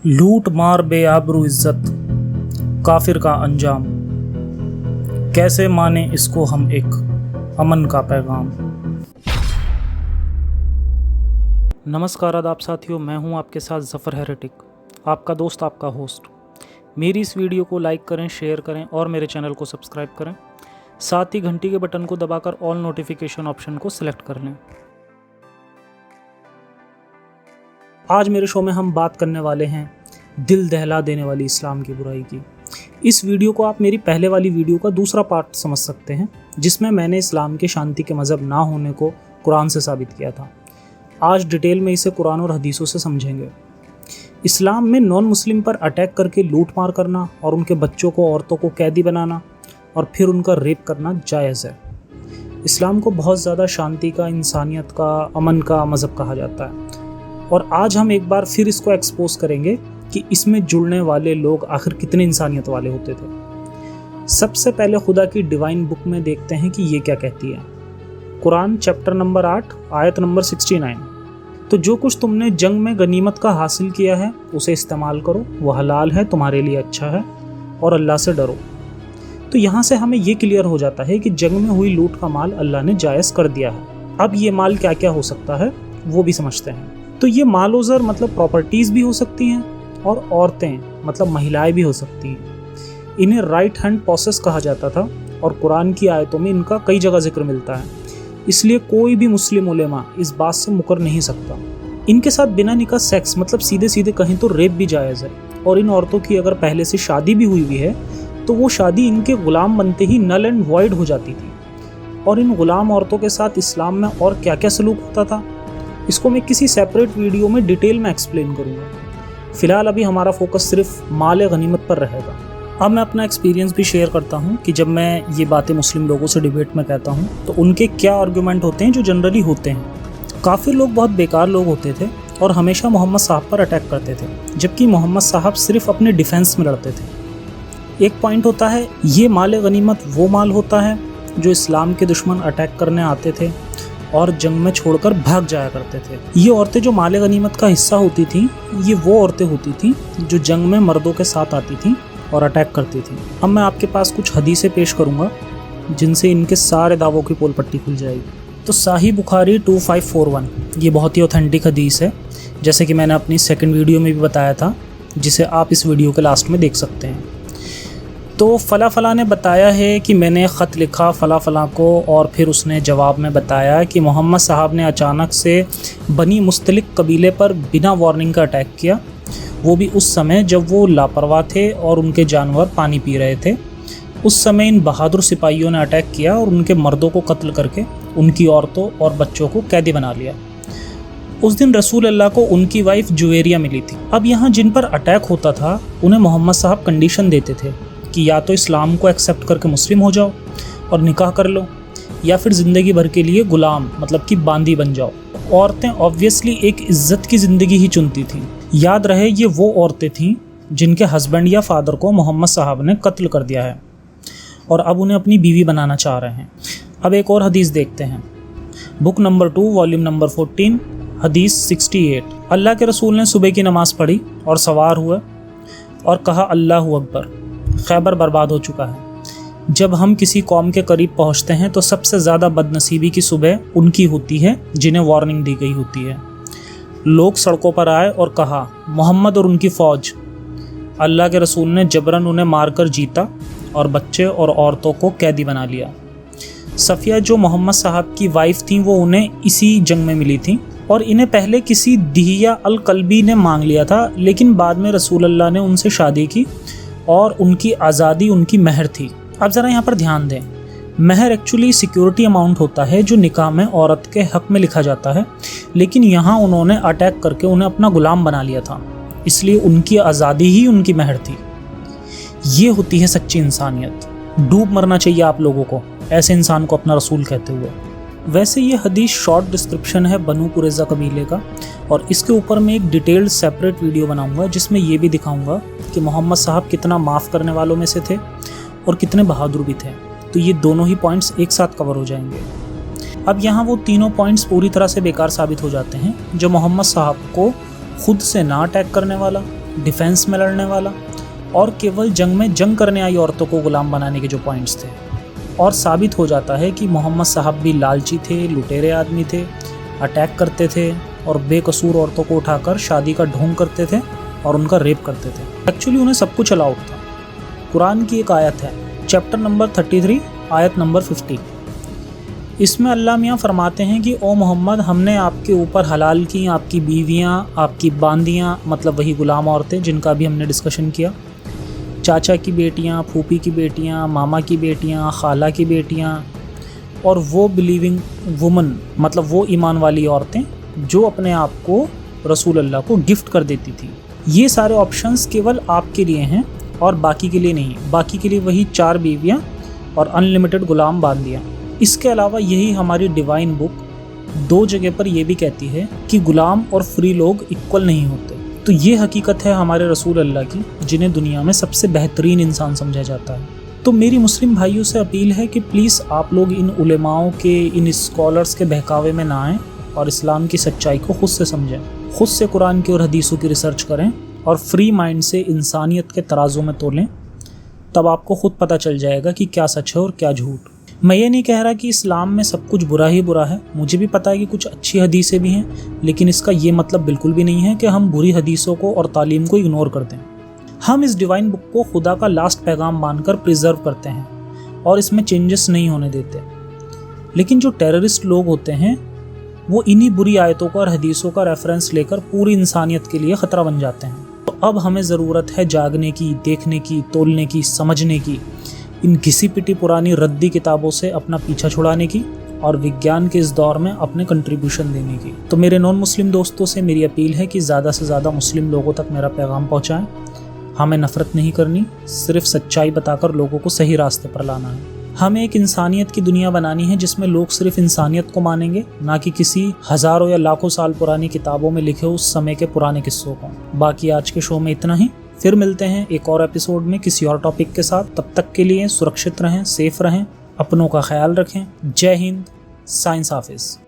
लूट मार बेआबरू इज्जत काफिर का अंजाम, कैसे माने इसको हम एक अमन का पैगाम। नमस्कार आदाब साथियों, मैं हूं आपके साथ ज़फ़र हेरेटिक, आपका दोस्त, आपका होस्ट। मेरी इस वीडियो को लाइक करें, शेयर करें और मेरे चैनल को सब्सक्राइब करें। साथ ही घंटी के बटन को दबाकर ऑल नोटिफिकेशन ऑप्शन को सिलेक्ट कर लें। आज मेरे शो में हम बात करने वाले हैं दिल दहला देने वाली इस्लाम की बुराई की। इस वीडियो को आप मेरी पहले वाली वीडियो का दूसरा पार्ट समझ सकते हैं, जिसमें मैंने इस्लाम के शांति के मज़हब ना होने को कुरान से साबित किया था। आज डिटेल में इसे कुरान और हदीसों से समझेंगे। इस्लाम में नॉन मुस्लिम पर अटैक करके लूट मार करना और उनके बच्चों को, औरतों को कैदी बनाना और फिर उनका रेप करना जायज़ है। इस्लाम को बहुत ज़्यादा शांति का, इंसानियत का, अमन का मज़हब कहा जाता है। और आज हम एक बार फिर इसको एक्सपोज करेंगे कि इसमें जुड़ने वाले लोग आखिर कितने इंसानियत वाले होते थे। सबसे पहले खुदा की डिवाइन बुक में देखते हैं कि ये क्या कहती है। कुरान चैप्टर नंबर 8 आयत नंबर 69। तो जो कुछ तुमने जंग में गनीमत का हासिल किया है उसे इस्तेमाल करो, वह हलाल है, तुम्हारे लिए अच्छा है, और अल्लाह से डरो। तो यहाँ से हमें ये क्लियर हो जाता है कि जंग में हुई लूट का माल अल्लाह ने जायज़ कर दिया है। अब ये माल क्या क्या हो सकता है वो भी समझते हैं। तो ये माल ज़र मतलब प्रॉपर्टीज़ भी हो सकती हैं और औरतें मतलब महिलाएं भी हो सकती हैं। इन्हें राइट हैंड पॉसेस कहा जाता था और कुरान की आयतों में इनका कई जगह जिक्र मिलता है। इसलिए कोई भी मुस्लिम उलेमा इस बात से मुकर नहीं सकता। इनके साथ बिना निकाह सेक्स मतलब सीधे सीधे कहीं तो रेप भी जायज़ है। और इन औरतों की अगर पहले से शादी भी हुई है तो वो शादी इनके ग़ुलाम बनते ही नल एंड वॉइड हो जाती थी। और इन ग़ुलाम औरतों के साथ इस्लाम में और क्या क्या सलूक होता था, इसको मैं किसी सेपरेट वीडियो में डिटेल में एक्सप्लेन करूँगा। फ़िलहाल अभी हमारा फोकस सिर्फ माल गनीमत पर रहेगा। अब मैं अपना एक्सपीरियंस भी शेयर करता हूँ कि जब मैं ये बातें मुस्लिम लोगों से डिबेट में कहता हूँ तो उनके क्या आर्गूमेंट होते हैं जो जनरली होते हैं। काफ़ी लोग बहुत बेकार लोग होते थे और हमेशा मोहम्मद साहब पर अटैक करते थे, जबकि मोहम्मद साहब सिर्फ अपने डिफेंस में लड़ते थे। एक पॉइंट होता है ये माल गनीमत वो माल होता है जो इस्लाम के दुश्मन अटैक करने आते थे और जंग में छोड़कर भाग जाया करते थे। ये औरतें जो माल गनीमत का हिस्सा होती थीं, ये वो औरतें होती थीं जो जंग में मर्दों के साथ आती थीं और अटैक करती थीं। अब मैं आपके पास कुछ हदीसें पेश करूंगा जिनसे इनके सारे दावों की पोल पट्टी खुल जाएगी। तो साही बुखारी 2541 ये बहुत ही ऑथेंटिक हदीस है, जैसे कि मैंने अपनी सेकंड वीडियो में भी बताया था, जिसे आप इस वीडियो के लास्ट में देख सकते हैं। तो फ़ला फ़ला ने बताया है कि मैंने ख़त लिखा फ़ला फ़ला को, और फिर उसने जवाब में बताया कि मोहम्मद साहब ने अचानक से बनी मुस्तलिक कबीले पर बिना वार्निंग का अटैक किया, वो भी उस समय जब वो लापरवाह थे और उनके जानवर पानी पी रहे थे। उस समय इन बहादुर सिपाहियों ने अटैक किया और उनके मर्दों को कत्ल करके उनकी औरतों और बच्चों को कैदी बना लिया। उस दिन रसूल अल्लाह को उनकी वाइफ जुवेरिया मिली थी। अब यहाँ जिन पर अटैक होता था उन्हें मोहम्मद साहब कंडीशन देते थे कि या तो इस्लाम को एक्सेप्ट करके मुस्लिम हो जाओ और निकाह कर लो, या फिर ज़िंदगी भर के लिए ग़ुलाम मतलब कि बांदी बन जाओ। औरतें ऑब्वियसली एक इज़्ज़त की ज़िंदगी ही चुनती थीं। याद रहे ये वो औरतें थीं जिनके हस्बैंड या फादर को मोहम्मद साहब ने कत्ल कर दिया है और अब उन्हें अपनी बीवी बनाना चाह रहे हैं। अब एक और हदीस देखते हैं। बुक नंबर 2 वॉल्यूम नंबर 14 हदीस 68। अल्लाह के रसूल ने सुबह की नमाज़ पढ़ी और सवार हुए और कहा अल्लाहु अकबर, खैबर बर्बाद हो चुका है। जब हम किसी कौम के करीब पहुंचते हैं तो सबसे ज़्यादा बदनसीबी की सुबह उनकी होती है जिन्हें वार्निंग दी गई होती है। लोग सड़कों पर आए और कहा मोहम्मद और उनकी फ़ौज। अल्लाह के रसूल ने जबरन उन्हें मारकर जीता और बच्चे और औरतों को कैदी बना लिया। सफ़िया जो मोहम्मद साहब की वाइफ थी वो उन्हें इसी जंग में मिली थी और इन्हें पहले किसी दिहिया अल कल्बी ने मांग लिया था, लेकिन बाद में रसूल अल्लाह ने उनसे शादी की और उनकी आज़ादी उनकी महर थी। अब ज़रा यहाँ पर ध्यान दें, महर एक्चुअली सिक्योरिटी अमाउंट होता है जो निकाह में औरत के हक़ में लिखा जाता है, लेकिन यहाँ उन्होंने अटैक करके उन्हें अपना ग़ुलाम बना लिया था, इसलिए उनकी आज़ादी ही उनकी महर थी। ये होती है सच्ची इंसानियत। डूब मरना चाहिए आप लोगों को ऐसे इंसान को अपना रसूल कहते हुए। वैसे ये हदीस शॉर्ट डिस्क्रिप्शन है बनु कुरैज़ा कबीले का, और इसके ऊपर मैं एक डिटेल्ड सेपरेट वीडियो बनाऊंगा जिसमें ये भी दिखाऊंगा कि मोहम्मद साहब कितना माफ़ करने वालों में से थे और कितने बहादुर भी थे। तो ये दोनों ही पॉइंट्स एक साथ कवर हो जाएंगे। अब यहाँ वो तीनों पॉइंट्स पूरी तरह से बेकार साबित हो जाते हैं जो मोहम्मद साहब को खुद से ना अटैक करने वाला, डिफेंस में लड़ने वाला और केवल जंग में जंग करने आई औरतों को गुलाम बनाने के जो पॉइंट्स थे। और साबित हो जाता है कि मोहम्मद साहब भी लालची थे, लुटेरे आदमी थे, अटैक करते थे और बेकसूर औरतों को उठाकर शादी का ढोंग करते थे और उनका रेप करते थे। एक्चुअली उन्हें सब कुछ अलाउड था। कुरान की एक आयत है, चैप्टर नंबर 33 आयत नंबर 50। इसमें अल्लाह मियाँ फरमाते हैं कि ओ मोहम्मद, हमने आपके ऊपर हलाल की आपकी बीवियाँ, आपकी बांदियाँ, मतलब वही गुलाम औरतें जिनका भी हमने डिस्कशन किया, चाचा की बेटियाँ, फूफी की बेटियाँ, मामा की बेटियाँ, खाला की बेटियाँ और वो बिलीविंग वुमन, मतलब वो ईमान वाली औरतें जो अपने आप को रसूल अल्लाह को गिफ्ट कर देती थी। ये सारे ऑप्शंस केवल आपके लिए हैं और बाकी के लिए नहीं। बाकी के लिए वही 4 बीवियाँ और अनलिमिटेड गुलाम बांदियाँ। इसके अलावा यही हमारी डिवाइन बुक 2 जगह पर यह भी कहती है कि गुलाम और फ्री लोग इक्वल नहीं होते। तो ये हकीकत है हमारे रसूल अल्लाह की, जिन्हें दुनिया में सबसे बेहतरीन इंसान समझा जाता है। तो मेरी मुस्लिम भाइयों से अपील है कि प्लीज़ आप लोग इन उलेमाओं के, इन स्कॉलर्स के बहकावे में ना आएँ और इस्लाम की सच्चाई को खुद से समझें, खुद से कुरान की और हदीसों की रिसर्च करें और फ्री माइंड से इंसानियत के तराजू में तोलें। तब आपको खुद पता चल जाएगा कि क्या सच है और क्या झूठ। मैं ये नहीं कह रहा कि इस्लाम में सब कुछ बुरा ही बुरा है, मुझे भी पता है कि कुछ अच्छी हदीसें भी हैं, लेकिन इसका ये मतलब बिल्कुल भी नहीं है कि हम बुरी हदीसों को और तालीम को इग्नोर कर दें। हम इस डिवाइन बुक को खुदा का लास्ट पैगाम मानकर प्रिजर्व करते हैं और इसमें चेंजेस नहीं होने देते। लेकिन जो टेररिस्ट लोग होते हैं वो इन्हीं बुरी आयतों का और हदीसों का रेफरेंस लेकर पूरी इंसानियत के लिए ख़तरा बन जाते हैं। तो अब हमें ज़रूरत है जागने की, देखने की, तोलने की, समझने की, इन घिसी पिटी पुरानी रद्दी किताबों से अपना पीछा छुड़ाने की और विज्ञान के इस दौर में अपने कंट्रीब्यूशन देने की। तो मेरे नॉन मुस्लिम दोस्तों से मेरी अपील है कि ज़्यादा से ज़्यादा मुस्लिम लोगों तक मेरा पैगाम पहुँचाएँ। हमें नफ़रत नहीं करनी, सिर्फ सच्चाई बताकर लोगों को सही रास्ते पर लाना है। हमें एक इंसानियत की दुनिया बनानी है जिसमें लोग सिर्फ इंसानियत को मानेंगे, ना कि किसी हज़ारों या लाखों साल पुरानी किताबों में लिखे उस समय के पुराने किस्सों को। बाकी आज के शो में इतना ही। फिर मिलते हैं एक और एपिसोड में किसी और टॉपिक के साथ। तब तक के लिए सुरक्षित रहें, सेफ रहें, अपनों का ख्याल रखें। जय हिंद, साइंस हाफिज़।